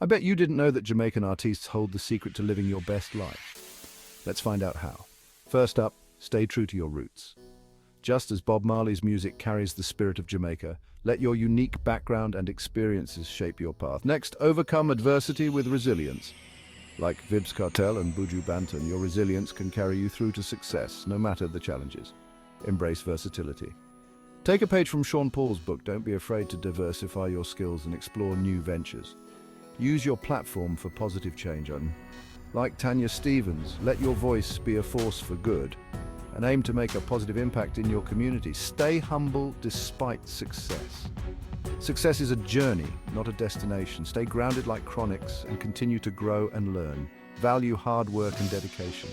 I bet you didn't know that Jamaican artists hold the secret to living your best life. Let's find out how. First up, stay true to your roots. Just as Bob Marley's music carries the spirit of Jamaica, let your unique background and experiences shape your path. Next, overcome adversity with resilience. Like Vybz Kartel and Buju Banton, your resilience can carry you through to success, no matter the challenges. Embrace versatility. Take a page from Sean Paul's book. Don't be afraid to diversify your skills and explore new ventures. Use your platform for positive change. Like Tanya Stevens, let your voice be a force for good and aim to make a positive impact in your community. Stay humble despite success. Success is a journey, not a destination. Stay grounded like Chronix and continue to grow and learn. Value hard work and dedication.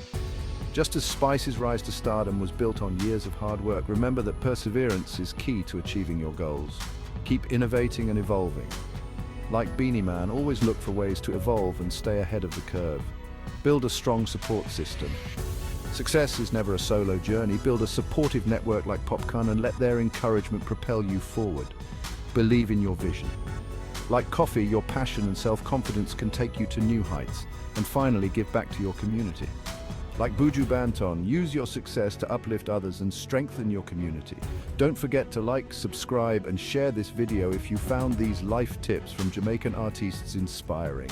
Just as Spice's rise to stardom was built on years of hard work, remember that perseverance is key to achieving your goals. Keep innovating and evolving. Like Beanie Man, always look for ways to evolve and stay ahead of the curve. Build a strong support system. Success is never a solo journey. Build a supportive network like Popcorn and let their encouragement propel you forward. Believe in your vision. Like coffee, your passion and self-confidence can take you to new heights. And finally, give back to your community. Like Buju Banton, use your success to uplift others and strengthen your community. Don't forget to like, subscribe, and share this video if you found these life tips from Jamaican artists inspiring.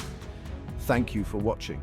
Thank you for watching.